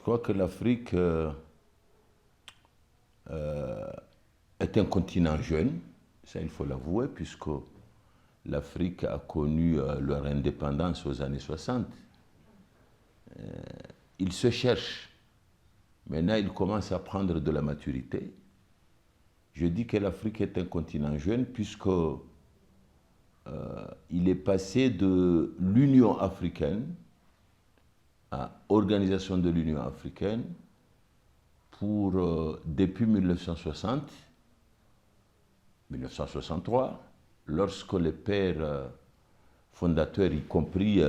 crois que l'Afrique est un continent jeune, ça il faut l'avouer, puisque l'Afrique a connu leur indépendance aux années 60. Il se cherche. Maintenant, il commence à prendre de la maturité. Je dis que l'Afrique est un continent jeune puisque il est passé de l'Union africaine à Organisation de l'Union africaine pour, depuis 1960, 1963, lorsque les pères fondateurs, y compris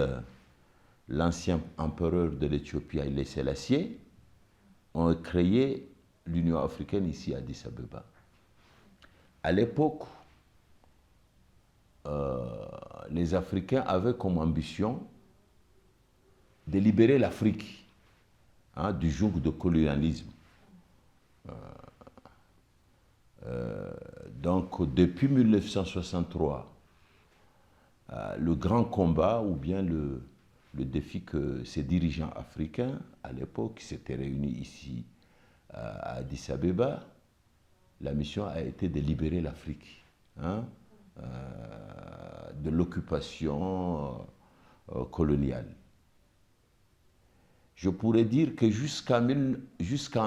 l'ancien empereur de l'Éthiopie, Haïlé Sélassié, ont créé l'Union africaine ici à Addis Abeba. À l'époque, les Africains avaient comme ambition de libérer l'Afrique du joug de colonialisme. Donc, depuis 1963, le grand combat ou bien le défi que ces dirigeants africains, à l'époque, qui s'étaient réunis ici à Addis Abeba, la mission a été de libérer l'Afrique de l'occupation coloniale. Je pourrais dire que jusqu'en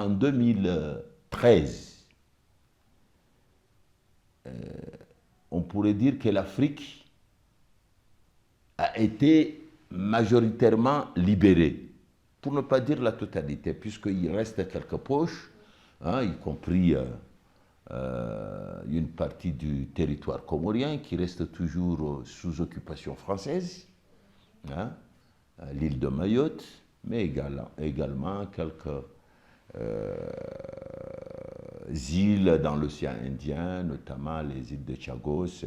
2013, on pourrait dire que l'Afrique a été majoritairement libérée, pour ne pas dire la totalité, puisqu'il reste quelques poches, y compris une partie du territoire comorien qui reste toujours sous occupation française, l'île de Mayotte, mais également quelques îles dans l'océan Indien, notamment les îles de Chagos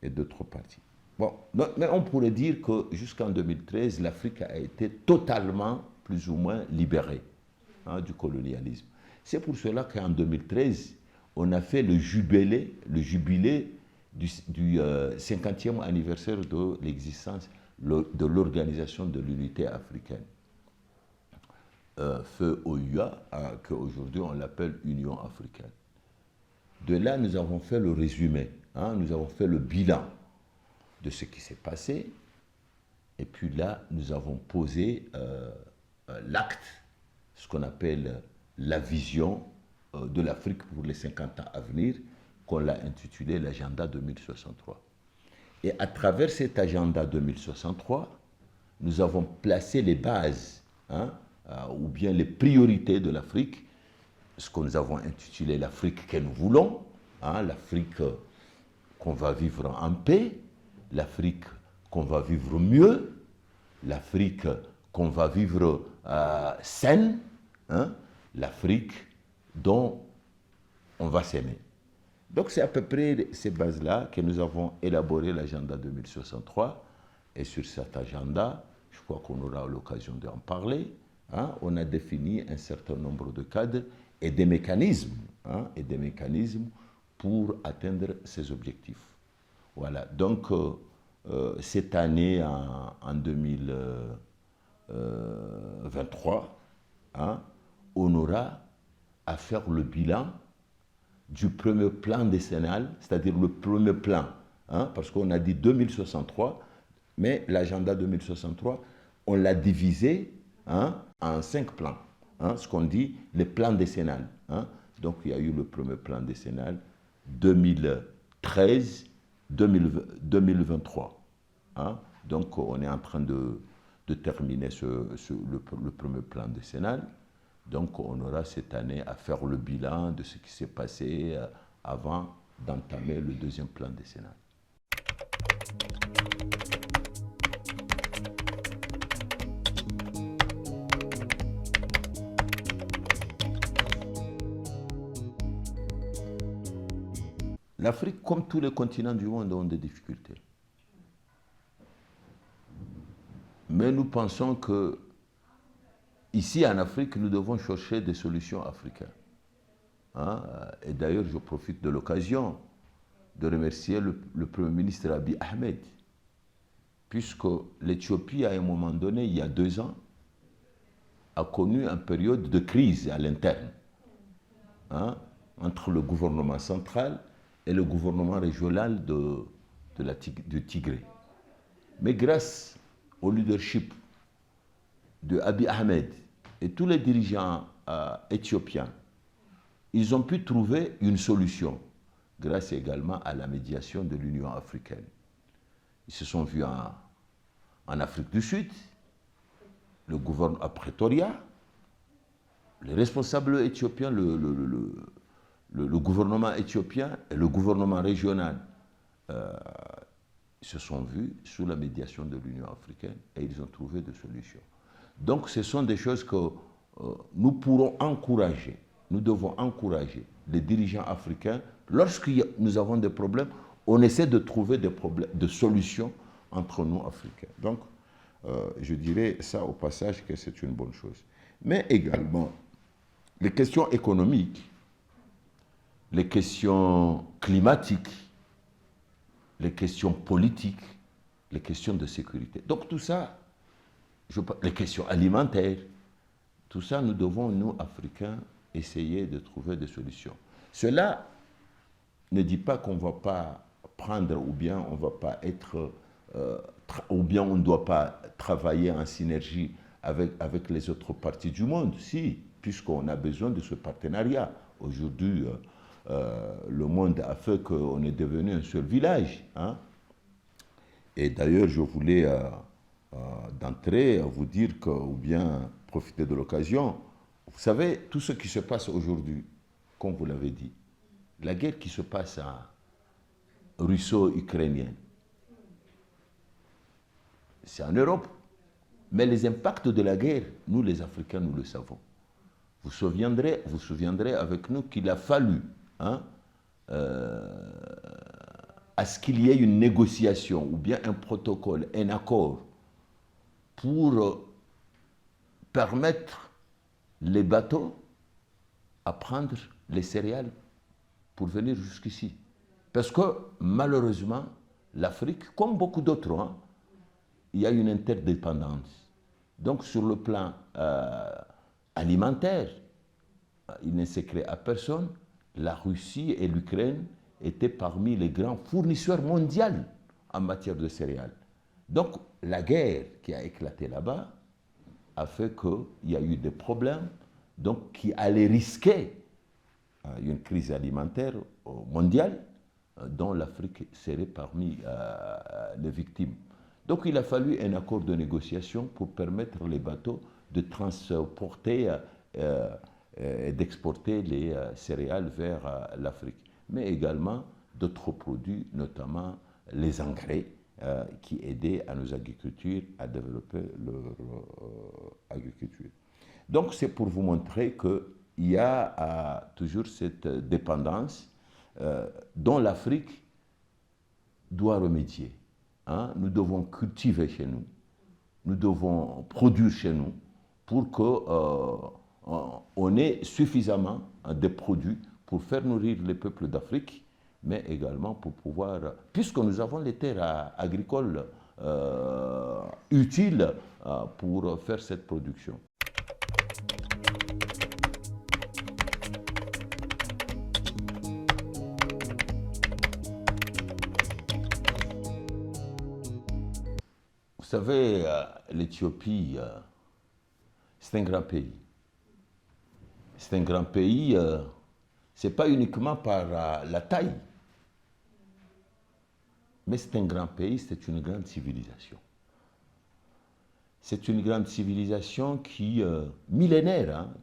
et d'autres parties. Bon, mais on pourrait dire que jusqu'en 2013, l'Afrique a été totalement, plus ou moins, libérée du colonialisme. C'est pour cela qu'en 2013, on a fait le jubilé du 50e anniversaire de l'existence de l'Organisation de l'Unité africaine. Feu OUA, qu'aujourd'hui on l'appelle Union africaine. De là, nous avons fait le résumé, nous avons fait le bilan de ce qui s'est passé, et puis là, nous avons posé l'acte, ce qu'on appelle la vision de l'Afrique pour les 50 ans à venir, qu'on l'a intitulé l'agenda 2063. Et à travers cet agenda 2063, nous avons placé les bases, ou bien les priorités de l'Afrique, ce que nous avons intitulé l'Afrique que nous voulons, l'Afrique qu'on va vivre en paix, l'Afrique qu'on va vivre mieux, l'Afrique qu'on va vivre saine, l'Afrique dont on va s'aimer. Donc c'est à peu près ces bases-là que nous avons élaboré l'agenda 2063. Et sur cet agenda, je crois qu'on aura l'occasion d'en parler, on a défini un certain nombre de cadres et des mécanismes, pour atteindre ces objectifs. Voilà, donc cette année, en 2023, on aura à faire le bilan du premier plan décennal, c'est-à-dire le premier plan, parce qu'on a dit 2063, mais l'agenda 2063, on l'a divisé en 5 plans, ce qu'on dit les plans décennal. Donc il y a eu le premier plan décennal 2013-2023. Donc on est en train de terminer le premier plan décennal. Donc on aura cette année à faire le bilan de ce qui s'est passé avant d'entamer le deuxième plan décennal. L'Afrique, comme tous les continents du monde, ont des difficultés. Mais nous pensons que ici en Afrique, nous devons chercher des solutions africaines. Et d'ailleurs, je profite de l'occasion de remercier le Premier ministre Abiy Ahmed, puisque l'Éthiopie, à un moment donné, il y a 2 ans, a connu une période de crise à l'interne, hein, entre le gouvernement central et le gouvernement régional du Tigré. Mais grâce au leadership de Abiy Ahmed et tous les dirigeants éthiopiens, ils ont pu trouver une solution, grâce également à la médiation de l'Union africaine. Ils se sont vus en Afrique du Sud, le gouvernement à Pretoria, les responsables éthiopiens, le gouvernement éthiopien et le gouvernement régional se sont vus sous la médiation de l'Union africaine et ils ont trouvé des solutions. Donc ce sont des choses que nous pourrons encourager, nous devons encourager les dirigeants africains. Lorsque nous avons des problèmes, on essaie de trouver des solutions entre nous Africains. Donc je dirais ça au passage que c'est une bonne chose. Mais également, les questions économiques, les questions climatiques, les questions politiques, les questions de sécurité. Donc tout ça, les questions alimentaires, tout ça, nous devons, nous, Africains, essayer de trouver des solutions. Cela ne dit pas qu'on ne va pas prendre ou bien on va pas être, ou bien on ne doit pas travailler en synergie avec les autres parties du monde, si, puisqu'on a besoin de ce partenariat. Aujourd'hui, le monde a fait qu'on est devenu un seul village. Hein? Et d'ailleurs, je voulais d'entrée vous dire que, ou bien profiter de l'occasion, vous savez, tout ce qui se passe aujourd'hui, comme vous l'avez dit, la guerre qui se passe en russo-ukrainienne, c'est en Europe. Mais les impacts de la guerre, nous les Africains, nous le savons. Vous vous souviendrez avec nous qu'il a fallu hein, à ce qu'il y ait une négociation ou bien un protocole, un accord pour permettre les bateaux à prendre les céréales pour venir jusqu'ici. Parce que malheureusement, l'Afrique, comme beaucoup d'autres, hein, il y a une interdépendance. Donc sur le plan alimentaire, il n'est secret à personne, la Russie et l'Ukraine étaient parmi les grands fournisseurs mondiaux en matière de céréales. Donc la guerre qui a éclaté là-bas a fait qu'il y a eu des problèmes donc, qui allaient risquer une crise alimentaire mondiale dont l'Afrique serait parmi les victimes. Donc il a fallu un accord de négociation pour permettre les bateaux de transporter et d'exporter les céréales vers l'Afrique. Mais également d'autres produits, notamment les engrais, qui aidaient à nos agricultures à développer leur agriculture. Donc c'est pour vous montrer qu'il y a toujours cette dépendance dont l'Afrique doit remédier. Hein? Nous devons cultiver chez nous, nous devons produire chez nous pour qu'on ait suffisamment de produits pour faire nourrir les peuples d'Afrique, mais également pour pouvoir, puisque nous avons les terres agricoles utiles pour faire cette production. Vous savez, l'Éthiopie, c'est un grand pays. C'est un grand pays, ce n'est pas uniquement par la taille, mais c'est un grand pays, c'est une grande civilisation. C'est une grande civilisation millénaire, hein,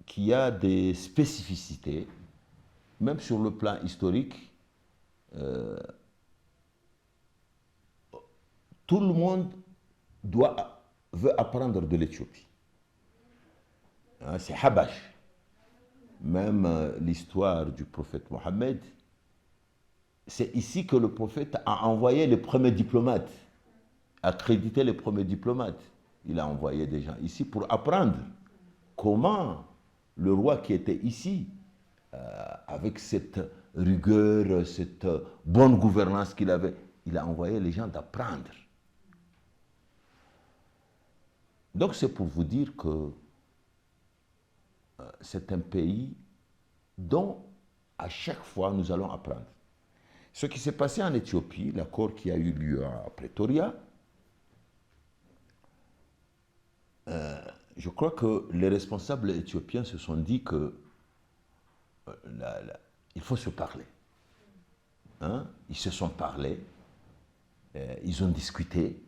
qui a des spécificités, même sur le plan historique. Tout le monde veut apprendre de l'Éthiopie. Hein, c'est Habash. Même l'histoire du prophète Mohammed, c'est ici que le prophète a envoyé les premiers diplomates, accrédité les premiers diplomates. Il a envoyé des gens ici pour apprendre comment le roi qui était ici, avec cette rigueur, cette bonne gouvernance qu'il avait, il a envoyé les gens d'apprendre. Donc c'est pour vous dire que c'est un pays dont à chaque fois nous allons apprendre. Ce qui s'est passé en Éthiopie, l'accord qui a eu lieu à Pretoria, je crois que les responsables éthiopiens se sont dit que il faut se parler. Hein? Ils se sont parlé, ils ont discuté,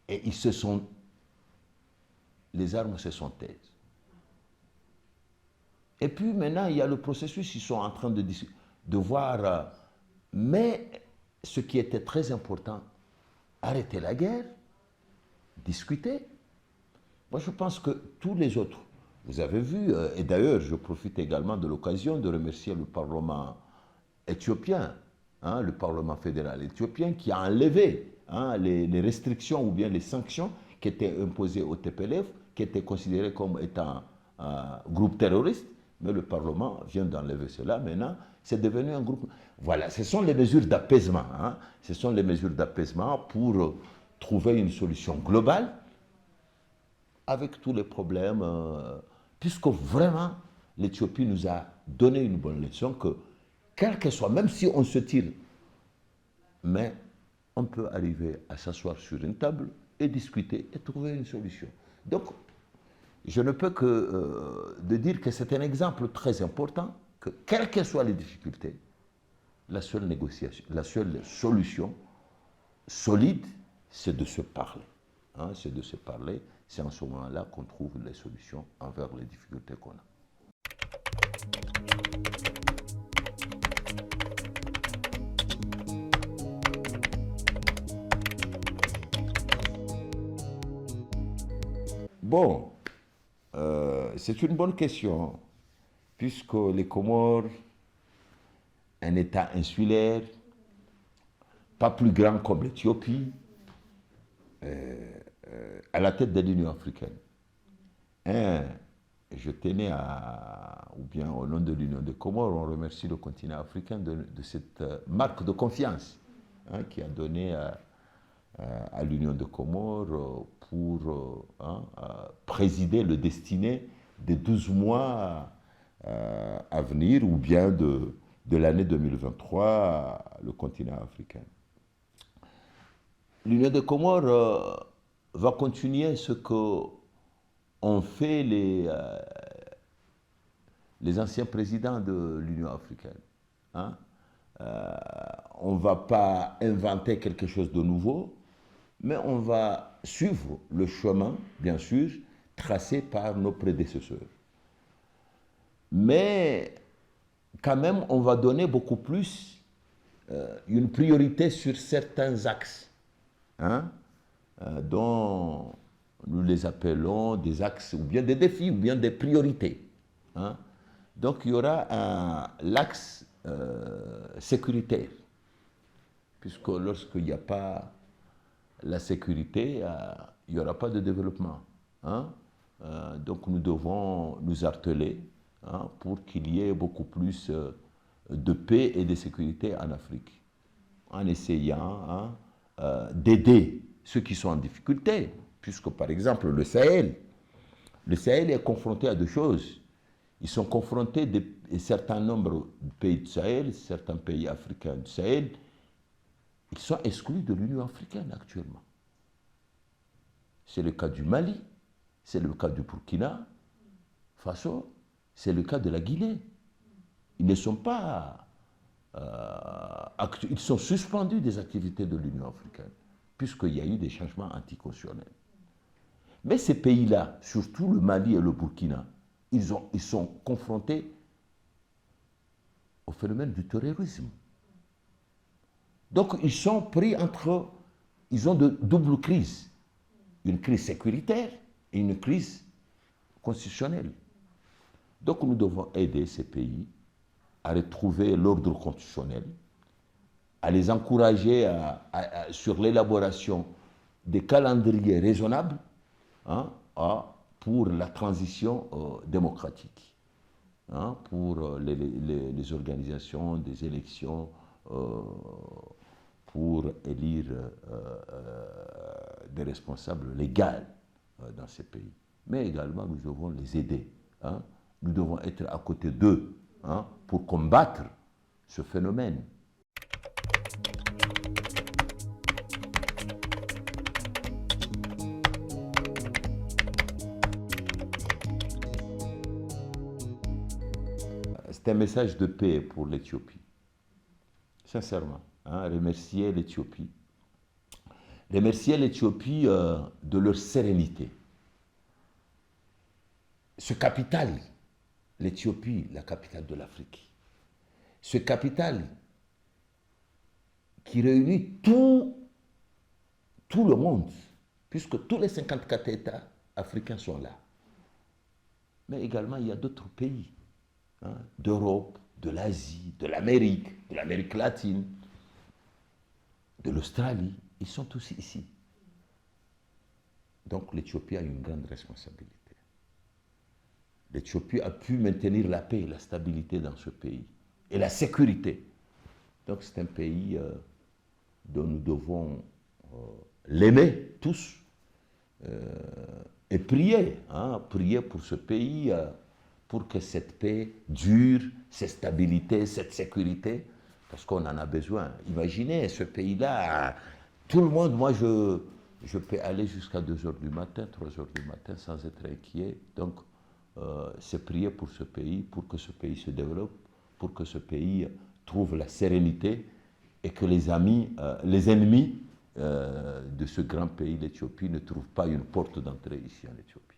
et les armes se sont taises. Et puis maintenant, il y a le processus, ils sont en train de voir, mais ce qui était très important, arrêter la guerre, discuter. Moi, je pense que tous les autres, vous avez vu, et d'ailleurs, je profite également de l'occasion de remercier le Parlement éthiopien, hein, le Parlement fédéral éthiopien, qui a enlevé les restrictions ou bien les sanctions qui étaient imposées au TPLF, qui étaient considérées comme étant un groupe terroriste, mais le Parlement vient d'enlever cela. Maintenant, c'est devenu un groupe... Voilà, ce sont les mesures d'apaisement. Hein, ce sont les mesures d'apaisement pour trouver une solution globale avec tous les problèmes, puisque vraiment, l'Éthiopie nous a donné une bonne leçon que, quel que soit, même si on se tire, mais on peut arriver à s'asseoir sur une table et discuter et trouver une solution. Donc, je ne peux que de dire que c'est un exemple très important, que quelles que soient les difficultés, la seule négociation, la seule solution solide, c'est de se parler. Hein, c'est de se parler. C'est en ce moment-là qu'on trouve les solutions envers les difficultés qu'on a. Bon, c'est une bonne question, puisque les Comores, un État insulaire, pas plus grand comme l'Éthiopie, à la tête de l'Union africaine. Je tenais ou bien au nom de l'Union des Comores, on remercie le continent africain de cette marque de confiance qui a donné à l'Union des Comores pour présider le destiné des 12 mois à venir, ou bien de l'année 2023, le continent africain. L'Union des Comores va continuer ce qu'ont fait les anciens présidents de l'Union africaine. Hein? On ne va pas inventer quelque chose de nouveau, mais on va suivre le chemin, bien sûr, tracé par nos prédécesseurs. Mais quand même, on va donner beaucoup plus une priorité sur certains axes, hein, dont nous les appelons des axes, ou bien des défis, ou bien des priorités. Hein. Donc il y aura l'axe sécuritaire, puisque lorsqu'il n'y a pas la sécurité, il n'y aura pas de développement. Hein. Donc nous devons nous atteler pour qu'il y ait beaucoup plus de paix et de sécurité en Afrique, en essayant d'aider ceux qui sont en difficulté, puisque par exemple le Sahel est confronté à deux choses. Ils sont confrontés à certains nombres de pays du Sahel, certains pays africains du Sahel, ils sont exclus de l'Union africaine actuellement. C'est le cas du Mali, c'est le cas du Burkina Faso, c'est le cas de la Guinée. Ils ne sont pas... ils sont suspendus des activités de l'Union africaine, puisqu'il y a eu des changements anticonstitutionnels. Mais ces pays-là, surtout le Mali et le Burkina, ils sont confrontés au phénomène du terrorisme. Donc ils sont pris entre... Ils ont de double crise. Une crise sécuritaire et une crise constitutionnelle. Donc nous devons aider ces pays à retrouver l'ordre constitutionnel, à les encourager sur l'élaboration des calendriers raisonnables pour la transition démocratique, pour les organisations des élections, pour élire des responsables légaux dans ces pays. Mais également, nous devons les aider. Hein. Nous devons être à côté d'eux hein, pour combattre ce phénomène. C'est un message de paix pour l'Éthiopie. Sincèrement, hein, remercier l'Éthiopie. Remercier l'Éthiopie de leur sérénité. Ce capital, l'Éthiopie, la capitale de l'Afrique, ce capital qui réunit tout le monde, puisque tous les 54 États africains sont là. Mais également, il y a d'autres pays, hein, d'Europe, de l'Asie, de l'Amérique latine, de l'Australie. Ils sont tous ici. Donc l'Éthiopie a une grande responsabilité. L'Éthiopie a pu maintenir la paix et la stabilité dans ce pays et la sécurité. Donc c'est un pays dont nous devons l'aimer tous et prier, hein, prier pour ce pays, pour que cette paix dure, cette stabilité, cette sécurité, parce qu'on en a besoin. Imaginez ce pays-là, tout le monde, moi je peux aller jusqu'à 2 heures du matin, 3 heures du matin sans être inquiet. Donc c'est prier pour ce pays, pour que ce pays se développe, pour que ce pays trouve la sérénité et que les ennemis de ce grand pays, l'Éthiopie, ne trouvent pas une porte d'entrée ici en Éthiopie.